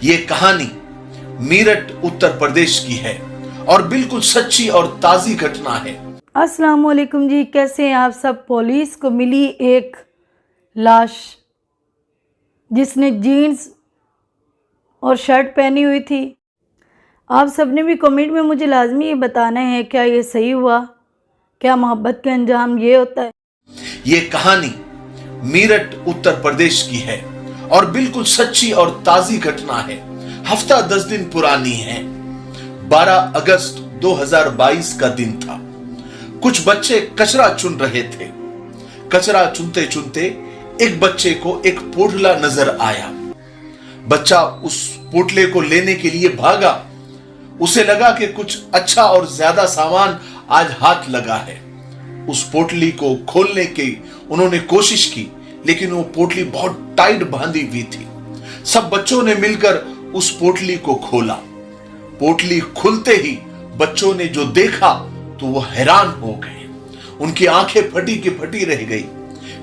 ये कहानी मीरठ उत्तर प्रदेश की है और बिल्कुल सच्ची और ताज़ी घटना है। अस्सलाम वालेकुम जी, कैसे हैं आप सब। पुलिस को मिली एक लाश जिसने जीन्स और शर्ट पहनी हुई थी। आप सब ने भी कमेंट में मुझे लाजमी ये बताना है, क्या ये सही हुआ, क्या मोहब्बत का अंजाम ये होता है। ये कहानी मीरठ उत्तर प्रदेश की है और बिल्कुल सच्ची और ताज़ी घटना है। हफ्ता 10 दिन पुरानी है। 12 अगस्त 2022 का दिन था। कुछ बच्चे कचरा चुन रहे थे। कचरा चुनते चुनते एक बच्चे को एक पोटला नजर आया। बच्चा उस पोटले को लेने के लिए भागा। उसे लगा कि कुछ अच्छा और ज्यादा सामान आज हाथ लगा है। उस पोटली को खोलने की उन्होंने कोशिश की, लेकिन वो पोटली बहुत टाइट बांधी हुई थी। सब बच्चों ने मिलकर उस पोटली को खोला। पोटली खुलते ही बच्चों ने जो देखा तो वो हैरान हो गए। उनकी आंखें फटी की फटी रह गई,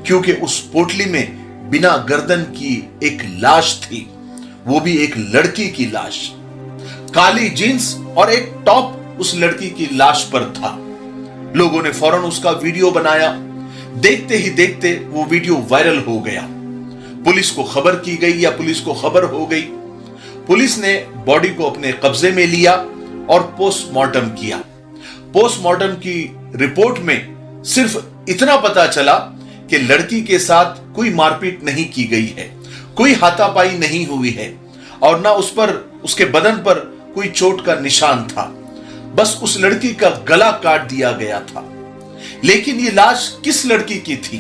क्योंकि उस पोटली में बिना गर्दन की एक लाश थी, वो भी एक लड़की की लाश। काली जीन्स और एक टॉप उस लड़की की लाश पर था। लोगों ने फौरन उसका वीडियो बनाया। देखते ही देखते वो वीडियो वायरल हो गया। पुलिस को खबर की गई या पुलिस को खबर हो गई। पुलिस ने बॉडी को अपने कब्जे में लिया और पोस्टमार्टम किया। पोस्टमार्टम की रिपोर्ट में सिर्फ इतना पता चला कि लड़की के साथ कोई मारपीट नहीं की गई है, कोई हाथापाई नहीं हुई है और ना उस पर, उसके बदन पर कोई चोट का निशान था। बस उस लड़की का गला काट दिया गया था। लेकिन ये लाश किस लड़की की थी,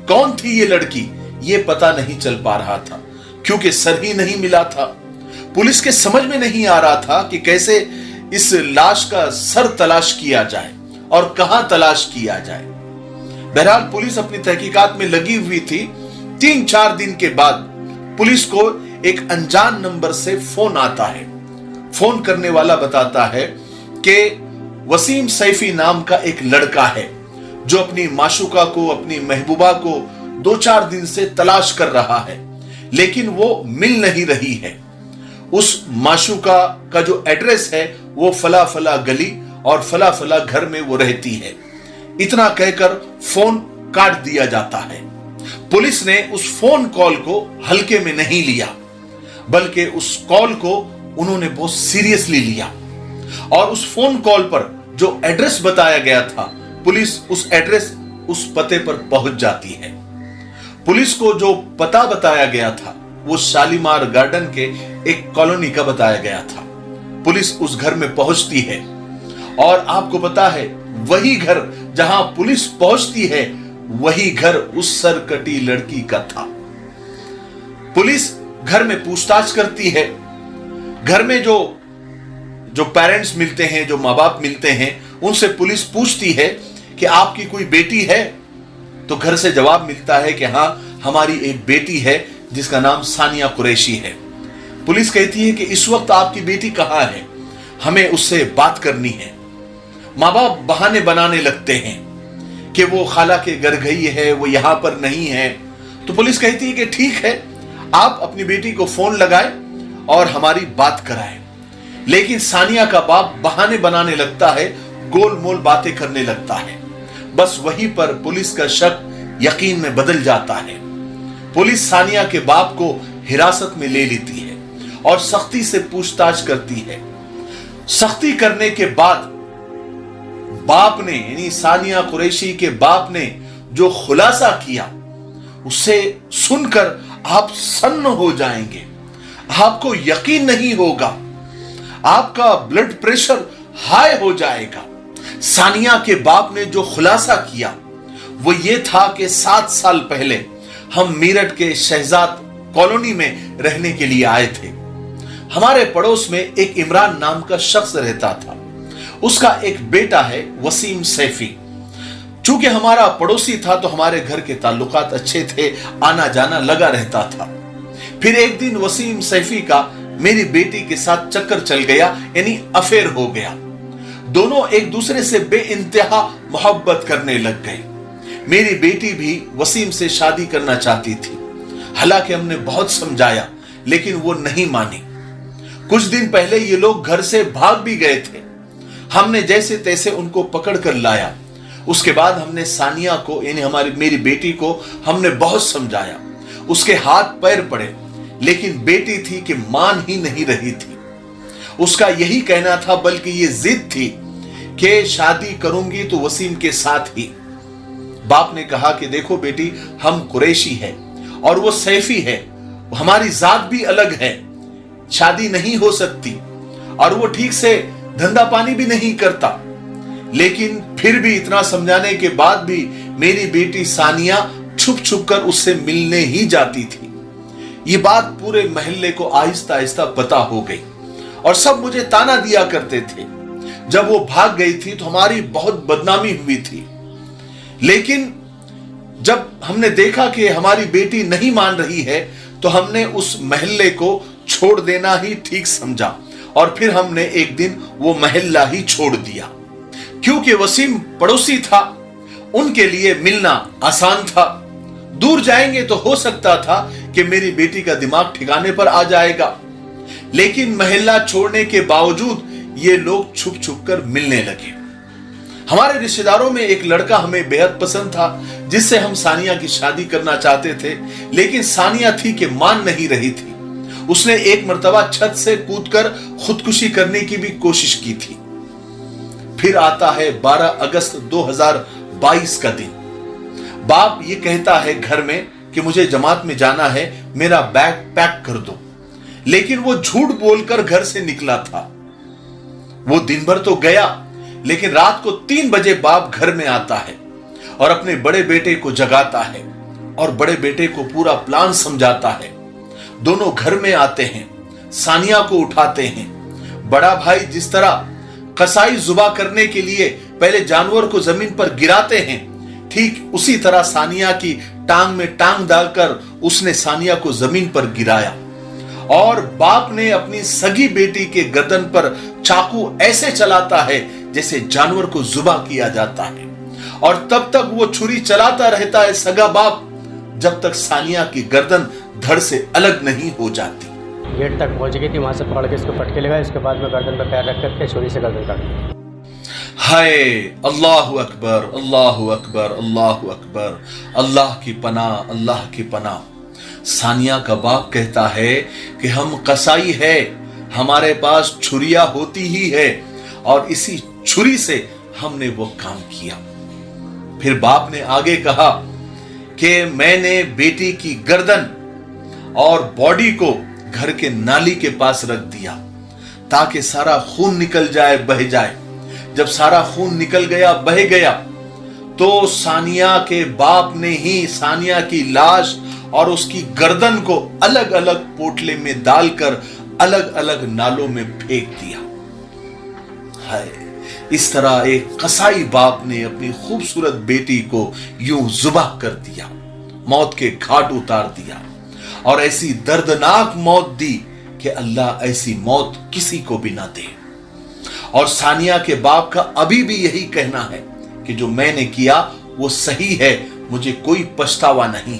कौन थी ये लड़की, ये पता नहीं चल पा रहा था, क्योंकि सर ही नहीं मिला था। पुलिस के समझ में नहीं आ रहा था कि कैसे इस लाश का सर तलाश किया जाए और कहां तलाश किया जाए। बहरहाल पुलिस अपनी तहकीकात में लगी हुई थी। 3-4 दिन के बाद पुलिस को एक अनजान नंबर से फोन आता है। फोन करने वाला बताता है कि वसीम सैफी नाम का एक लड़का है जो अपनी माशूका को, अपनी महबूबा को 2-4 दिन से तलाश कर रहा है, लेकिन वो मिल नहीं रही है। उस माशूका का जो एड्रेस है वो फला फला गली और फला फला घर में वो रहती है। इतना कहकर फोन काट दिया जाता है। पुलिस ने उस फोन कॉल को हल्के में नहीं लिया, बल्कि उस कॉल को उन्होंने बहुत सीरियसली लिया और उस फोन कॉल पर जो एड्रेस बताया गया था, पुलिस उस एड्रेस, उस पते पर पहुंच जाती है। पुलिस को जो पता बताया गया था वो शालीमार गार्डन के एक कॉलोनी का बताया गया था। पुलिस उस घर में पहुंचती है और आपको पता है, वही घर जहां पुलिस पहुंचती है वही घर उस सरकटी लड़की का था। पुलिस घर में पूछताछ करती है। घर में जो पेरेंट्स मिलते हैं, जो माँ बाप मिलते हैं, उनसे पुलिस पूछती है कि आपकी कोई बेटी है। तो घर से जवाब मिलता है कि हाँ, हमारी एक बेटी है जिसका नाम सानिया कुरैशी है। पुलिस कहती है कि इस वक्त आपकी बेटी कहाँ है, हमें उससे बात करनी है। माँ बाप बहाने बनाने लगते हैं कि वो खाला के घर गई है, वो यहां पर नहीं है। तो पुलिस कहती है कि ठीक है, आप अपनी बेटी को फोन लगाएं और हमारी बात कराएं। लेकिन सानिया का बाप बहाने बनाने लगता है, गोलमोल बातें करने लगता है। बस वहीं पर पुलिस का शक यकीन में बदल जाता है। पुलिस सानिया के बाप को हिरासत में ले लेती है और सख्ती से पूछताछ करती है। सख्ती करने के बाद बाप ने, यानी सानिया कुरैशी के बाप ने जो खुलासा किया, उसे सुनकर आप सन्न हो जाएंगे। आपको यकीन नहीं होगा, आपका ब्लड प्रेशर हाई हो जाएगा। सानिया के बाप ने जो खुलासा किया वो ये था कि 7 साल पहले हम मीरठ के शहजाद कॉलोनी में रहने के लिए आए थे। हमारे पड़ोस में एक इमरान नाम का शख्स रहता था। उसका एक बेटा है वसीम सैफी। चूंकि हमारा पड़ोसी था तो हमारे घर के ताल्लुकात अच्छे थे, आना जाना लगा रहता था। फिर एक दिन वसीम सैफी का मेरी बेटी के साथ चक्कर चल गया, यानी अफेयर हो गया। दोनों एक दूसरे से बेइंतहा मोहब्बत करने लग गए। मेरी बेटी भी वसीम से शादी करना चाहती थी। हालांकि हमने बहुत समझाया, लेकिन वो नहीं मानी। कुछ दिन पहले ये लोग घर से भाग भी गए थे। हमने जैसे तैसे उनको पकड़ कर लाया। उसके बाद हमने सानिया को यानी मेरी बेटी को हमने बहुत समझाया। उसके हाथ पैर पड़े, लेकिन बेटी थी कि मान ही नहीं रही थी। उसका यही कहना था, बल्कि ये जिद थी कि शादी करूंगी तो वसीम के साथ ही। बाप ने कहा कि देखो बेटी, हम कुरैशी है और वो सैफी है, हमारी जात भी अलग है, शादी नहीं हो सकती, और वो ठीक से धंधा पानी भी नहीं करता। लेकिन फिर भी इतना समझाने के बाद भी मेरी बेटी सानिया छुप छुप कर उससे मिलने ही जाती थी। ये बात पूरे मोहल्ले को आहिस्ता आहिस्ता पता हो गई और सब मुझे ताना दिया करते थे। जब वो भाग गई थी तो हमारी बहुत बदनामी हुई थी। लेकिन जब हमने देखा कि हमारी बेटी नहीं मान रही है तो हमने उस मोहल्ले को छोड़ देना ही ठीक समझा और फिर हमने एक दिन वो मोहल्ला ही छोड़ दिया। क्योंकि वसीम पड़ोसी था, उनके लिए मिलना आसान था। दूर जाएंगे तो हो सकता था कि मेरी बेटी का दिमाग ठिकाने पर आ जाएगा। लेकिन मोहल्ला छोड़ने के बावजूद ये लोग छुप छुप कर मिलने लगे। हमारे रिश्तेदारों में एक लड़का हमें बेहद पसंद था, जिससे हम सानिया की शादी करना चाहते थे। लेकिन सानिया थी कि मान नहीं रही थी। उसने एक मर्तबा छत से कूदकर खुदकुशी करने की भी कोशिश की थी। फिर आता है 12 अगस्त 2022 का दिन। बाप ये कहता है घर में कि मुझे जमात में जाना है, मेरा बैग पैक कर दो। लेकिन वो झूठ बोलकर घर से निकला था। वो दिन भर तो गया, लेकिन रात को 3 बजे बाप घर में आता है और अपने बड़े बेटे को जगाता है और बड़े बेटे को पूरा प्लान समझाता है। दोनों घर में आते हैं, सानिया को उठाते हैं। बड़ा भाई जिस तरह कसाई जुबा करने के लिए पहले जानवर को जमीन पर गिराते हैं, ठीक उसी तरह सानिया की टांग में टांग डालकर उसने सानिया को जमीन पर गिराया। और बाप ने अपनी सगी बेटी के गर्दन पर चाकू ऐसे चलाता है जैसे जानवर को जुबा किया जाता है। और तब तक वो छुरी चलाता रहता है सगा बाप, जब तक सानिया की गर्दन धड़ से अलग नहीं हो जाती। गेट तक पहुंच गई थी, वहां से पकड़ के इसको पटके लगाए। इसके बाद में गर्दन पर पैर रख करके छुरी से गर्दन काट दी। हाय अल्लाहु अकबर, अल्लाहु अकबर, अल्लाहु अकबर। अल्लाह की पनाह, अल्लाह की पनाह। सानिया का बाप कहता है कि हम कसाई है, हमारे पास छुरिया होती ही है और इसी छुरी से हमने वो काम किया। फिर बाप ने आगे कहा कि मैंने बेटी की गर्दन और बॉडी को घर के नाली के पास रख दिया ताकि सारा खून निकल जाए, बह जाए। जब सारा खून निकल गया, बह गया, तो सानिया के बाप ने ही सानिया की लाश और उसकी गर्दन को अलग अलग पोटले में डालकर अलग अलग नालों में फेंक दिया। हाय, इस तरह एक कसाई बाप ने अपनी खूबसूरत बेटी को यूं जुबाह कर दिया, मौत के घाट उतार दिया और ऐसी दर्दनाक मौत दी कि अल्लाह ऐसी मौत किसी को भी ना दे। और सानिया के बाप का अभी भी यही कहना है कि जो मैंने किया वो सही है, मुझे कोई पछतावा नहीं।